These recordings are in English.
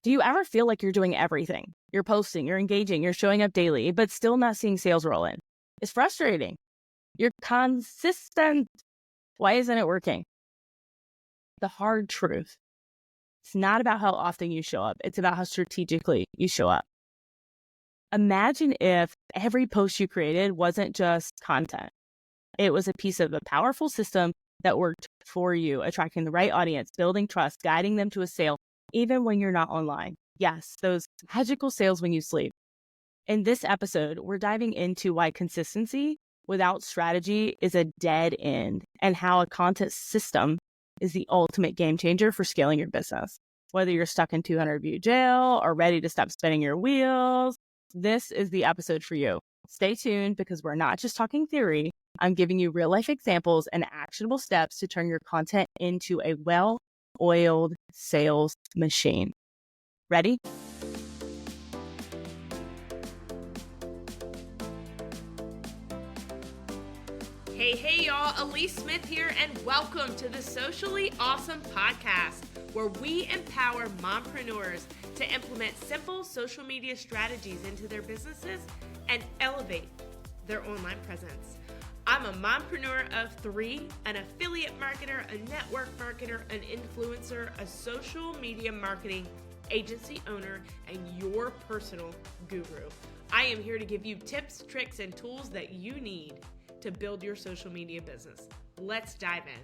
Do you ever feel like you're doing everything? You're posting, you're engaging, you're showing up daily, but still not seeing sales roll in? It's frustrating. You're consistent. Why isn't it working? The hard truth. It's not about how often you show up. It's about how strategically you show up. Imagine if every post you created wasn't just content. It was a piece of a powerful system that worked for you, attracting the right audience, building trust, guiding them to a sale, even when you're not online. Yes, those magical sales when you sleep. In this episode, we're diving into why consistency without strategy is a dead end and how a content system is the ultimate game changer for scaling your business. Whether you're stuck in 200 view jail or ready to stop spinning your wheels, this is the episode for you. Stay tuned because we're not just talking theory. I'm giving you real life examples and actionable steps to turn your content into a well-oiled sales machine. Ready? Hey y'all, Elise Smith here, and welcome to the Socially Awesome Podcast, where we empower mompreneurs to implement simple social media strategies into their businesses and elevate their online presence. I'm a mompreneur of 3, an affiliate marketer, a network marketer, an influencer, a social media marketing agency owner, and your personal guru. I am here to give you tips, tricks, and tools that you need to build your social media business. Let's dive in.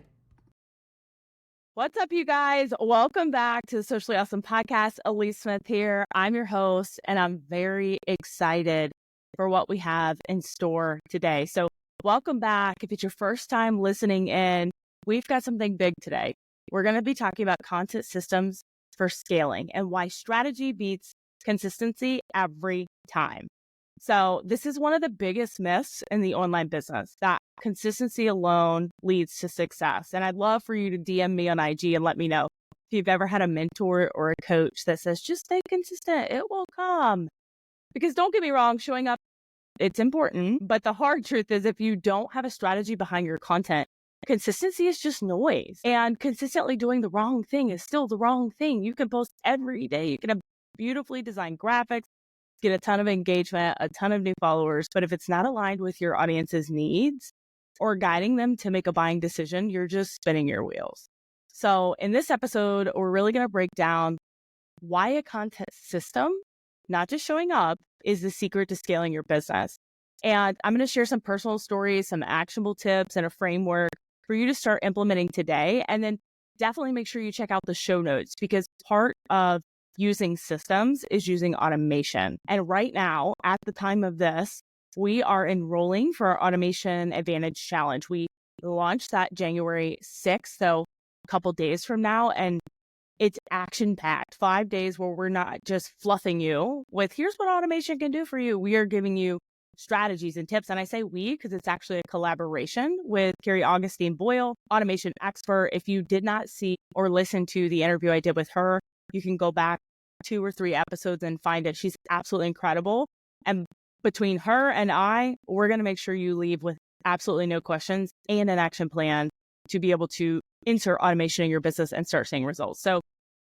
What's up, you guys? Welcome back to the Socially Awesome Podcast. Elise Smith here. I'm your host, and I'm very excited for what we have in store today. So welcome back. If it's your first time listening in, we've got something big today. We're going to be talking about content systems for scaling and why strategy beats consistency every time. So this is one of the biggest myths in the online business, that consistency alone leads to success. And I'd love for you to DM me on IG and let me know if you've ever had a mentor or a coach that says, just stay consistent, it will come. Because don't get me wrong, showing up, it's important. But the hard truth is if you don't have a strategy behind your content, consistency is just noise. And consistently doing the wrong thing is still the wrong thing. You can post every day. You can have beautifully designed graphics, get a ton of engagement, a ton of new followers. But if it's not aligned with your audience's needs or guiding them to make a buying decision, you're just spinning your wheels. So in this episode, we're really going to break down why a content system, not just showing up, is the secret to scaling your business. And I'm going to share some personal stories, some actionable tips, and a framework for you to start implementing today. And then definitely make sure you check out the show notes, because part of using systems is using automation. And right now, at the time of this, we are enrolling for our Automation Advantage Challenge. We launched that January 6th, so a couple days from now, and it's action-packed. 5 days where we're not just fluffing you with, here's what automation can do for you. We are giving you strategies and tips. And I say we because it's actually a collaboration with Carrie Augustine Boyle, automation expert. If you did not see or listen to the interview I did with her, you can go back 2 or 3 episodes and find it. She's absolutely incredible. And between her and I, we're going to make sure you leave with absolutely no questions and an action plan to be able to insert automation in your business and start seeing results. So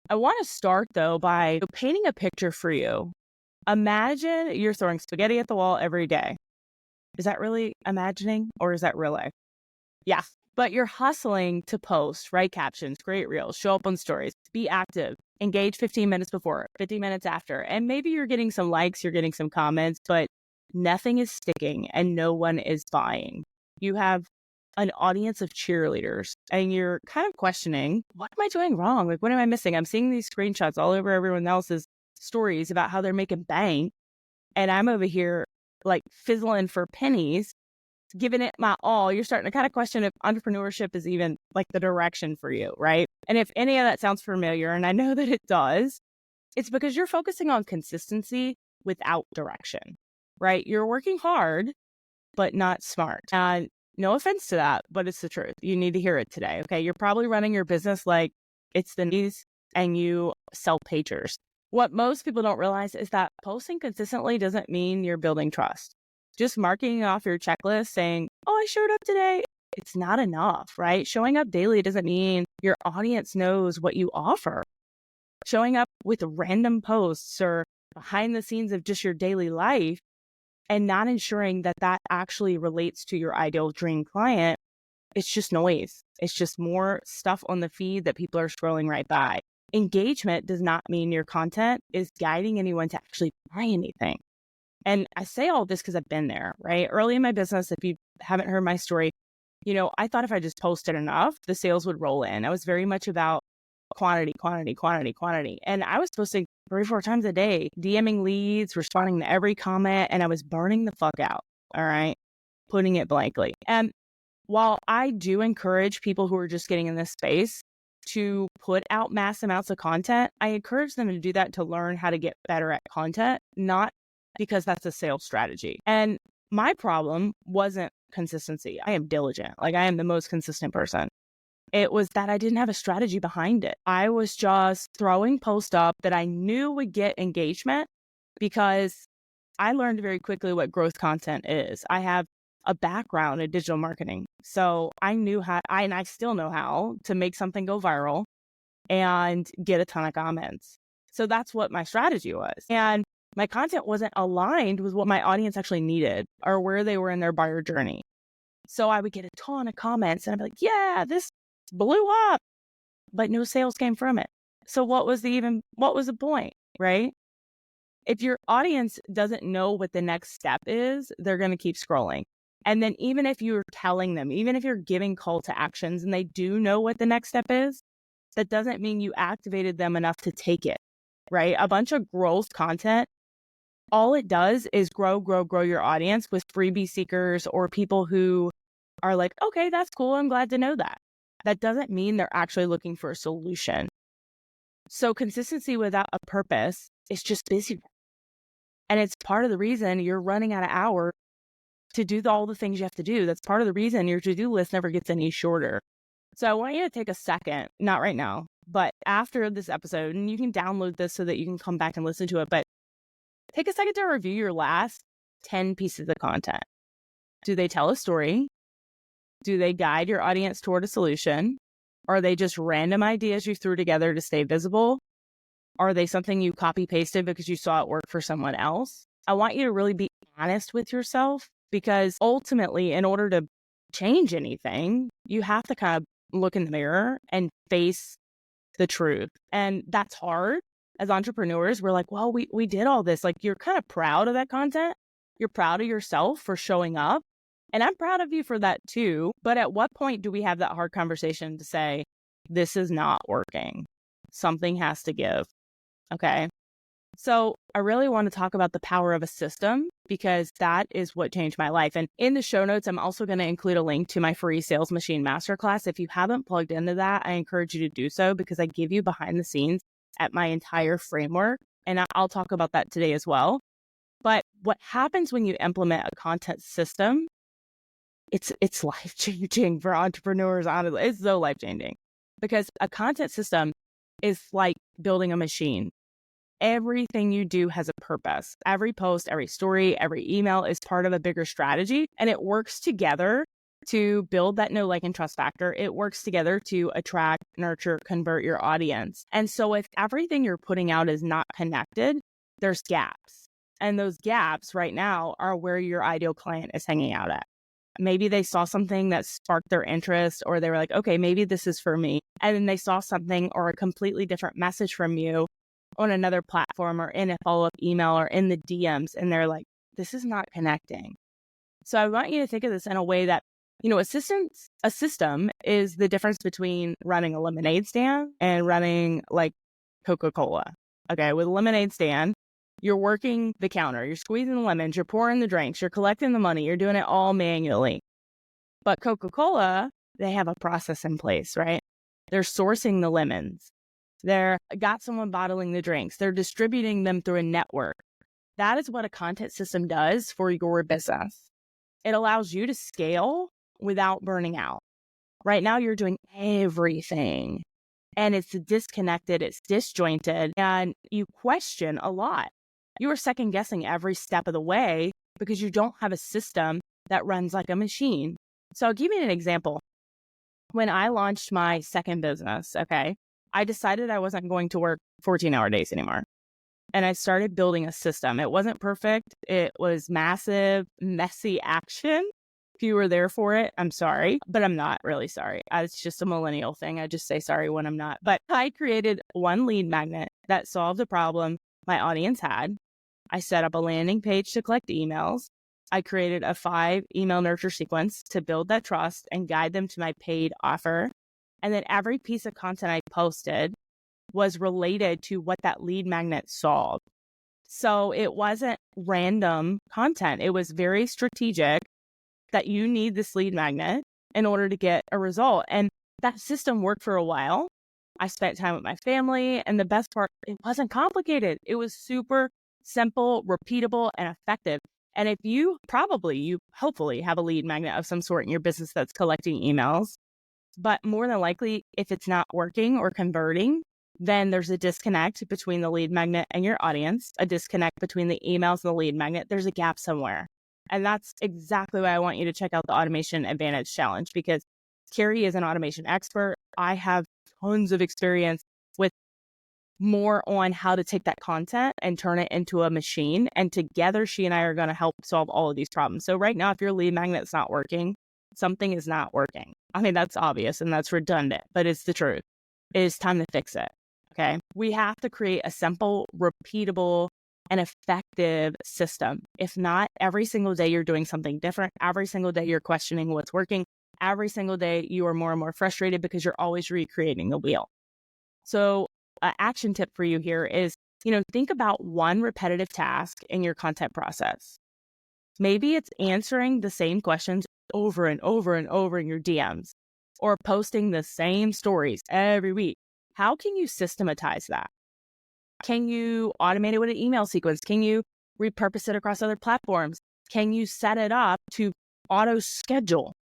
I want to start, though, by painting a picture for you. Imagine you're throwing spaghetti at the wall every day. Is that really imagining, or is that real life? Yeah. But you're hustling to post, write captions, create reels, show up on stories, be active, engage 15 minutes before, 50 minutes after. And maybe you're getting some likes, you're getting some comments, but nothing is sticking and no one is buying. You have an audience of cheerleaders and you're kind of questioning, what am I doing wrong? Like, what am I missing? I'm seeing these screenshots all over everyone else's stories about how they're making bank. And I'm over here like fizzling for pennies, giving it my all. You're starting to kind of question if entrepreneurship is even like the direction for you, right? And if any of that sounds familiar, and I know that it does, it's because you're focusing on consistency without direction, right? You're working hard, but not smart. And no offense to that, but it's the truth. You need to hear it today, okay? You're probably running your business like it's the news and you sell pagers. What most people don't realize is that posting consistently doesn't mean you're building trust. Just marking off your checklist saying, oh, I showed up today, it's not enough, right? Showing up daily doesn't mean your audience knows what you offer. showing up with random posts or behind the scenes of just your daily life and not ensuring that that actually relates to your ideal dream client, it's just noise. It's just more stuff on the feed that people are scrolling right by. Engagement does not mean your content is guiding anyone to actually buy anything. And I say all this because I've been there, right? Early in my business, if you haven't heard my story, I thought if I just posted enough, the sales would roll in. I was very much about quantity, quantity, quantity, quantity. And I was posting 3-4 times a day, DMing leads, responding to every comment, and I was burning the fuck out. All right. Putting it blankly. And while I do encourage people who are just getting in this space to put out mass amounts of content, I encourage them to do that to learn how to get better at content, not because that's a sales strategy. And my problem wasn't consistency. I am diligent. Like, I am the most consistent person. It was that I didn't have a strategy behind it. I was just throwing posts up that I knew would get engagement because I learned very quickly what growth content is. I have a background in digital marketing. So I knew how, and I still know how to make something go viral and get a ton of comments. So that's what my strategy was. And my content wasn't aligned with what my audience actually needed or where they were in their buyer journey. So I would get a ton of comments and I'd be like, yeah, this blew up, but no sales came from it. So what was the point, right? If your audience doesn't know what the next step is, they're going to keep scrolling. And then even if you're telling them, even if you're giving call to actions and they do know what the next step is, that doesn't mean you activated them enough to take it, right? A bunch of growth content, all it does is grow your audience with freebie seekers or people who are like, okay, that's cool. I'm glad to know that. That doesn't mean they're actually looking for a solution. So consistency without a purpose is just busy. And it's part of the reason you're running out of hours to do all the things you have to do. That's part of the reason your to-do list never gets any shorter. So I want you to take a second, not right now, but after this episode, and you can download this so that you can come back and listen to it, but take a second to review your last 10 pieces of content. Do they tell a story? Do they guide your audience toward a solution? Are they just random ideas you threw together to stay visible? Are they something you copy pasted because you saw it work for someone else? I want you to really be honest with yourself, because ultimately, in order to change anything, you have to kind of look in the mirror and face the truth. And that's hard. As entrepreneurs, we're like, well, we did all this. Like, you're kind of proud of that content. You're proud of yourself for showing up. And I'm proud of you for that too. But at what point do we have that hard conversation to say, this is not working? Something has to give. Okay. So I really want to talk about the power of a system, because that is what changed my life. And in the show notes, I'm also going to include a link to my free Sales Machine Masterclass. If you haven't plugged into that, I encourage you to do so, because I give you behind the scenes at my entire framework. And I'll talk about that today as well. But what happens when you implement a content system, it's life-changing for entrepreneurs. Honestly, it's so life-changing, because a content system is like building a machine. Everything you do has a purpose. Every post, every story, every email is part of a bigger strategy, and it works together to build that know, like, and trust factor. It works together to attract, nurture, convert your audience. And so if everything you're putting out is not connected, there's gaps. And those gaps right now are where your ideal client is hanging out at. Maybe they saw something that sparked their interest, or they were like, okay, maybe this is for me. And then they saw something or a completely different message from you on another platform or in a follow-up email or in the DMs. And they're like, this is not connecting. So I want you to think of this in a way that, a system is the difference between running a lemonade stand and running like Coca-Cola. Okay. With a lemonade stand, you're working the counter, you're squeezing the lemons, you're pouring the drinks, you're collecting the money, you're doing it all manually. But Coca-Cola, they have a process in place, right? They're sourcing the lemons. They're got someone bottling the drinks. They're distributing them through a network. That is what a content system does for your business. It allows you to scale without burning out. Right now, you're doing everything, and it's disconnected, it's disjointed, and you question a lot. You are second guessing every step of the way because you don't have a system that runs like a machine. So I'll give you an example. When I launched my second business, okay, I decided I wasn't going to work 14-hour days anymore. And I started building a system. It wasn't perfect. It was massive, messy action. If you were there for it, I'm sorry, but I'm not really sorry. It's just a millennial thing. I just say sorry when I'm not. But I created one lead magnet that solved a problem my audience had. I set up a landing page to collect emails. I created a 5 email nurture sequence to build that trust and guide them to my paid offer. And then every piece of content I posted was related to what that lead magnet solved. So it wasn't random content. It was very strategic that you need this lead magnet in order to get a result. And that system worked for a while. I spent time with my family. And the best part, it wasn't complicated. It was super simple, repeatable, and effective. And if you hopefully have a lead magnet of some sort in your business that's collecting emails, but more than likely, if it's not working or converting, then there's a disconnect between the lead magnet and your audience, a disconnect between the emails and the lead magnet. There's a gap somewhere. And that's exactly why I want you to check out the Automation Advantage Challenge, because Carrie is an automation expert. I have tons of experience with more on how to take that content and turn it into a machine. And together, she and I are going to help solve all of these problems. So right now, if your lead magnet's not working, something is not working. I mean, that's obvious and that's redundant, but it's the truth. It is time to fix it. Okay. We have to create a simple, repeatable, and effective system. If not, every single day you're doing something different. Every single day you're questioning what's working. Every single day you are more and more frustrated because you're always recreating the wheel. So an action tip for you here is, think about one repetitive task in your content process. Maybe it's answering the same questions over and over and over in your DMs, or posting the same stories every week. How can you systematize that? Can you automate it with an email sequence? Can you repurpose it across other platforms? Can you set it up to auto schedule?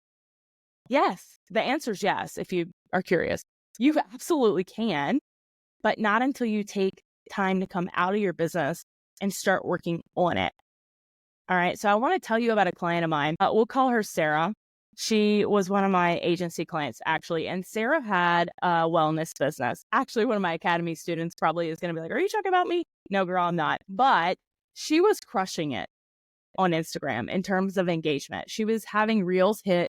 Yes, the answer is yes. If you are curious, you absolutely can, but not until you take time to come out of your business and start working on it. All right. So I want to tell you about a client of mine. We'll call her Sarah. She was one of my agency clients, actually. And Sarah had a wellness business. Actually, one of my academy students probably is going to be like, are you talking about me? No, girl, I'm not. But she was crushing it on Instagram in terms of engagement. She was having reels hit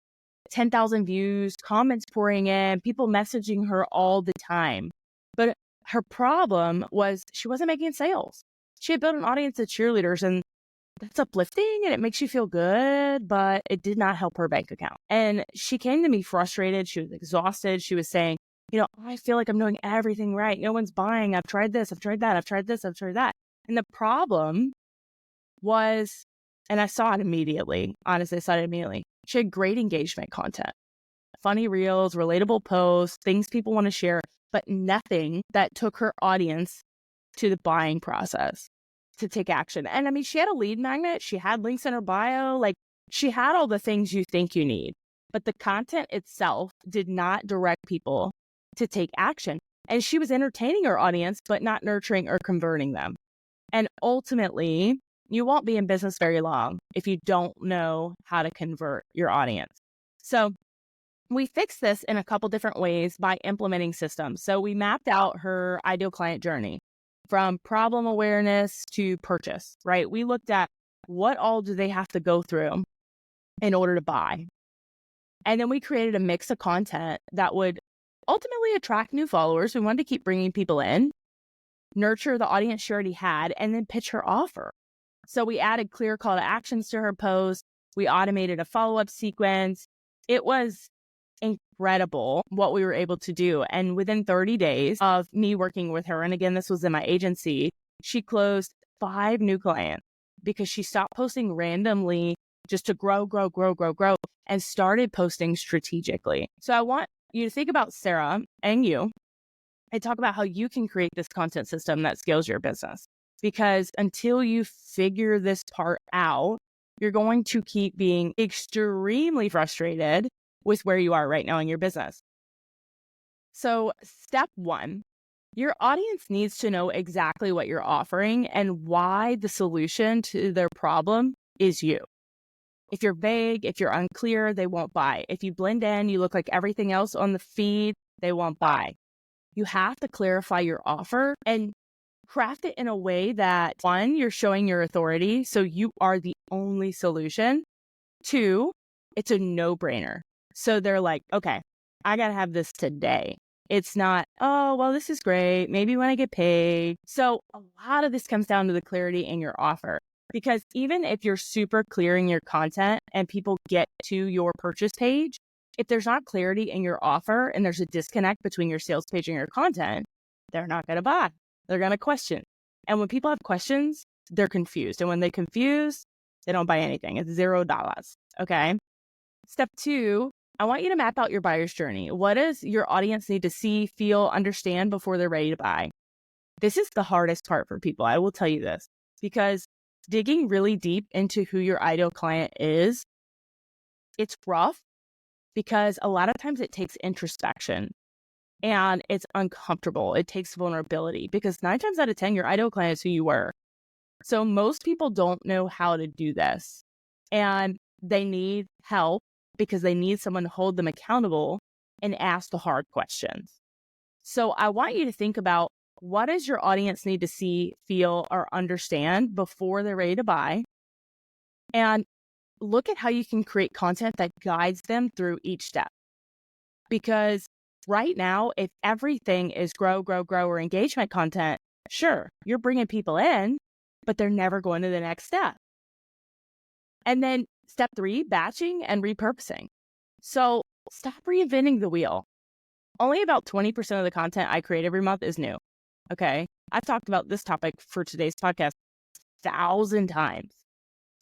10,000 views, comments pouring in, people messaging her all the time. But her problem was she wasn't making sales. She had built an audience of cheerleaders, and that's uplifting and it makes you feel good, but it did not help her bank account. And she came to me frustrated. She was exhausted. She was saying, I feel like I'm doing everything right. No one's buying. I've tried this. I've tried that. I've tried this. I've tried that. And the problem was, and I saw it immediately. Honestly, I saw it immediately. She had great engagement content, funny reels, relatable posts, things people want to share, but nothing that took her audience to the buying process, to take action. And I mean, she had a lead magnet. She had links in her bio. Like, she had all the things you think you need, but the content itself did not direct people to take action. And she was entertaining her audience, but not nurturing or converting them. And ultimately, you won't be in business very long if you don't know how to convert your audience. So we fixed this in a couple different ways by implementing systems. So we mapped out her ideal client journey from problem awareness to purchase, right? We looked at what all do they have to go through in order to buy. And then we created a mix of content that would ultimately attract new followers. We wanted to keep bringing people in, nurture the audience she already had, and then pitch her offer. So we added clear call to actions to her post. We automated a follow-up sequence. It was incredible what we were able to do. And within 30 days of me working with her, and again, this was in my agency, she closed 5 new clients because she stopped posting randomly just to grow, and started posting strategically. So I want you to think about Sarah and you and talk about how you can create this content system that scales your business. Because until you figure this part out, you're going to keep being extremely frustrated with where you are right now in your business. So step 1, your audience needs to know exactly what you're offering and why the solution to their problem is you. If you're vague, if you're unclear, they won't buy. If you blend in, you look like everything else on the feed, they won't buy. you have to clarify your offer and craft it in a way that, one, you're showing your authority, so you are the only solution. Two, it's a no-brainer. So they're like, okay, I got to have this today. It's not, oh, well, this is great, maybe when I get paid. So a lot of this comes down to the clarity in your offer. Because even if you're super clear in your content and people get to your purchase page, if there's not clarity in your offer and there's a disconnect between your sales page and your content, they're not going to buy. They're going to question. And when people have questions, they're confused. And when they confuse, they don't buy anything. It's $0. Okay. Step 2, I want you to map out your buyer's journey. What does your audience need to see, feel, understand before they're ready to buy? This is the hardest part for people. I will tell you this, because digging really deep into who your ideal client is, it's rough because a lot of times it takes introspection and it's uncomfortable. It takes vulnerability because 9 times out of 10, your ideal client is who you were. So most people don't know how to do this, and they need help because they need someone to hold them accountable and ask the hard questions. So I want you to think about, what does your audience need to see, feel, or understand before they're ready to buy? And look at how you can create content that guides them through each step. Because right now, if everything is grow, or engagement content, sure, you're bringing people in, but they're never going to the next step. And then step 3, batching and repurposing. So stop reinventing the wheel. Only about 20% of the content I create every month is new. Okay. I've talked about this topic for today's podcast 1,000 times,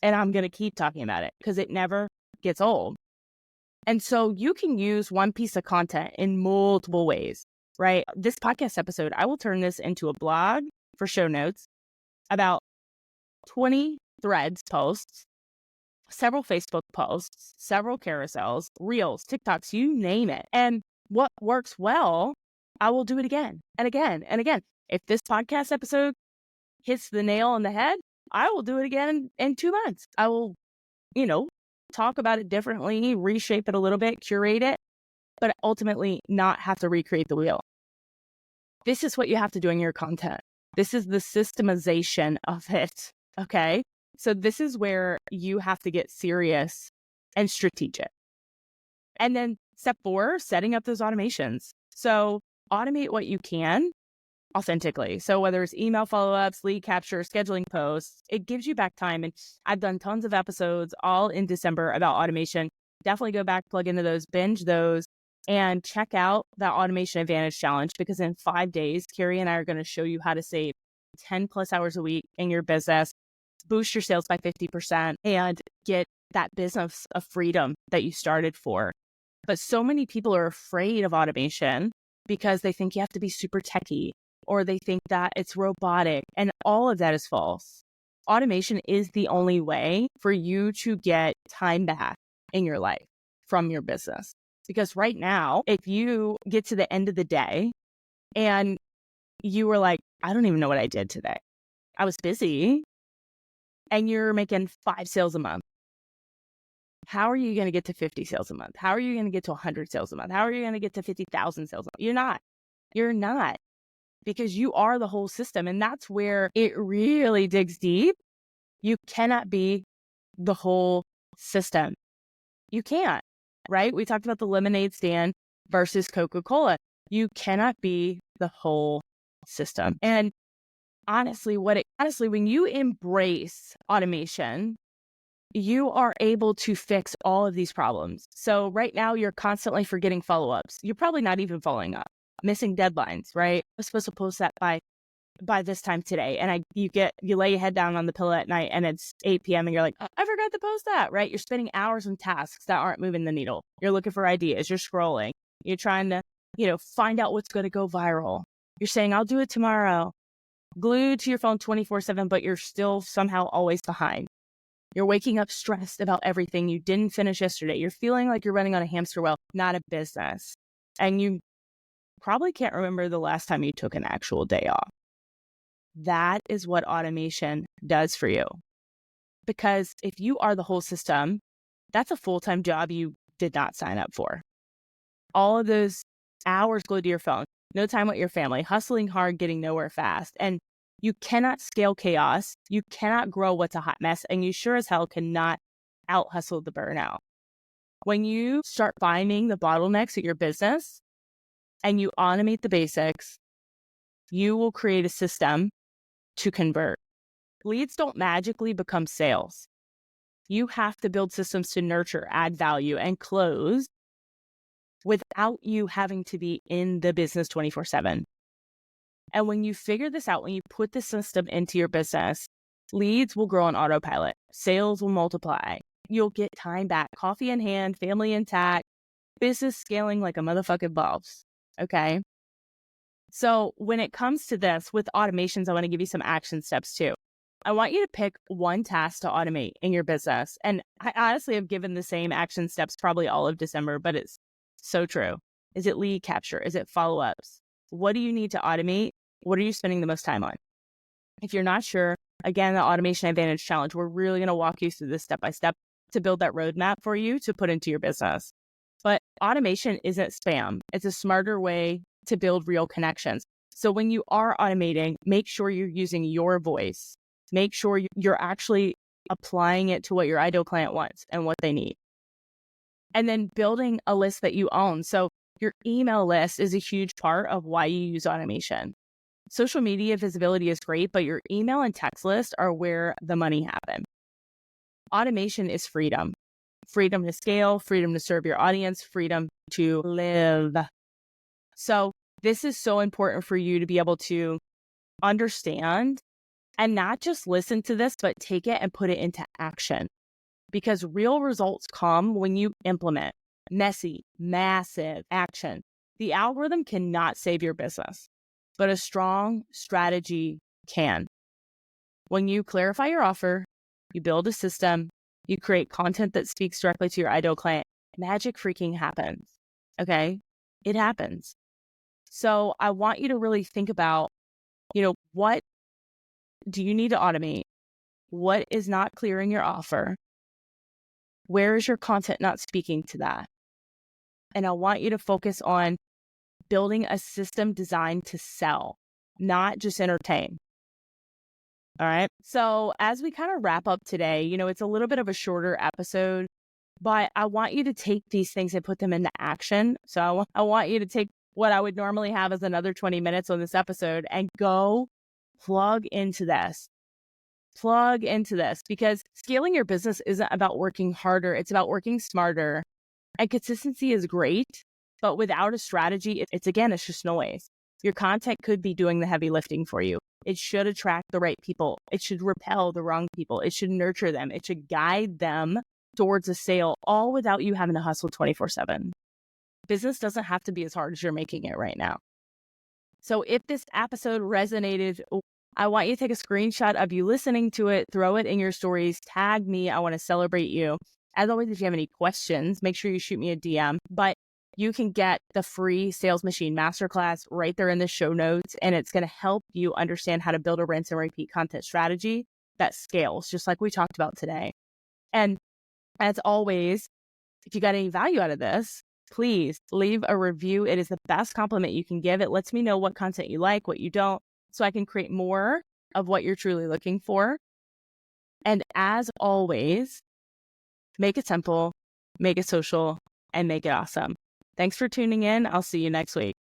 and I'm going to keep talking about it because it never gets old. And so you can use one piece of content in multiple ways, right? This podcast episode, I will turn this into a blog for show notes, about 20 threads posts, several Facebook posts, several carousels, reels, TikToks, you name it. And what works well, I will do it again and again and again. If this podcast episode hits the nail on the head, I will do it again in 2 months. I will, talk about it differently, reshape it a little bit, curate it, but ultimately not have to recreate the wheel. This is what you have to do in your content. This is the systemization of it. Okay. So this is where you have to get serious and strategic. And then step 4, setting up those automations. So automate what you can authentically. So whether it's email follow-ups, lead capture, scheduling posts, it gives you back time. And I've done tons of episodes all in December about automation. Definitely go back, plug into those, binge those, and check out that Automation Advantage Challenge, because in 5 days, Carrie and I are going to show you how to save 10 plus hours a week in your business, boost your sales by 50%, and get that business of freedom that you started for. But so many people are afraid of automation because they think you have to be super techie, or they think that it's robotic, and all of that is false. Automation is the only way for you to get time back in your life from your business. Because right now, if you get to the end of the day and you were like, I don't even know what I did today, I was busy, and you're making 5 sales a month, how are you going to get to 50 sales a month? How are you going to get to 100 sales a month? How are you going to get to 50,000 sales a month? You're not, because you are the whole system. And that's where it really digs deep. You cannot be the whole system. You can't, right? We talked about the lemonade stand versus Coca-Cola. You cannot be the whole system. And honestly, when you embrace automation, you are able to fix all of these problems. So right now, you're constantly forgetting follow-ups. You're probably not even following up, missing deadlines, right? I was supposed to post that by this time today. And you lay your head down on the pillow at night and it's 8 p.m. and you're like, I forgot to post that, right? You're spending hours on tasks that aren't moving the needle. You're looking for ideas. You're scrolling. You're trying to, find out what's going to go viral. You're saying, I'll do it tomorrow. Glued to your phone 24/7, but you're still somehow always behind. You're waking up stressed about everything you didn't finish yesterday. You're feeling like you're running on a hamster wheel, not a business. And you probably can't remember the last time you took an actual day off. That is what automation does for you. Because if you are the whole system, that's a full-time job you did not sign up for. All of those hours glued to your phone, no time with your family, hustling hard, getting nowhere fast. And you cannot scale chaos. You cannot grow what's a hot mess. And you sure as hell cannot out hustle the burnout. When you start finding the bottlenecks at your business and you automate the basics, you will create a system to convert. Leads don't magically become sales. You have to build systems to nurture, add value, and close without you having to be in the business 24/7. And when you figure this out, when you put the system into your business, leads will grow on autopilot. Sales will multiply. You'll get time back, coffee in hand, family intact, business scaling like a motherfucking boss. Okay. So when it comes to this with automations, I want to give you some action steps too. I want you to pick one task to automate in your business. And I honestly have given the same action steps probably all of December, but it's so true. Is it lead capture? Is it follow-ups? What do you need to automate? What are you spending the most time on? If you're not sure, again, the Automation Advantage Challenge, we're really going to walk you through this step by step to build that roadmap for you to put into your business. But automation isn't spam. It's a smarter way to build real connections. So when you are automating, make sure you're using your voice. Make sure you're actually applying it to what your ideal client wants and what they need. And then building a list that you own. So your email list is a huge part of why you use automation. Social media visibility is great, but your email and text list are where the money happens. Automation is freedom. Freedom to scale, freedom to serve your audience, freedom to live. So this is so important for you to be able to understand and not just listen to this, but take it and put it into action. Because real results come when you implement messy, massive action. The algorithm cannot save your business, but a strong strategy can. When you clarify your offer, you build a system, you create content that speaks directly to your ideal client, magic freaking happens. Okay? It happens. So I want you to really think about, what do you need to automate? What is not clear in your offer? Where is your content not speaking to that? And I want you to focus on building a system designed to sell, not just entertain. All right. So as we kind of wrap up today, it's a little bit of a shorter episode, but I want you to take these things and put them into action. So I want you to take what I would normally have as another 20 minutes on this episode and go plug into this. Plug into this, because scaling your business isn't about working harder. It's about working smarter. And consistency is great, but without a strategy, it's just noise. Your content could be doing the heavy lifting for you. It should attract the right people. It should repel the wrong people. It should nurture them. It should guide them towards a sale, all without you having to hustle 24/7. Business doesn't have to be as hard as you're making it right now. So if this episode resonated, I want you to take a screenshot of you listening to it, throw it in your stories, tag me. I want to celebrate you. As always, if you have any questions, make sure you shoot me a DM. But you can get the free Sales Machine Masterclass right there in the show notes, and it's going to help you understand how to build a rinse and repeat content strategy that scales, just like we talked about today. And as always, if you got any value out of this, please leave a review. It is the best compliment you can give. It lets me know what content you like, what you don't, so I can create more of what you're truly looking for. And as always, make it simple, make it social, and make it awesome. Thanks for tuning in. I'll see you next week.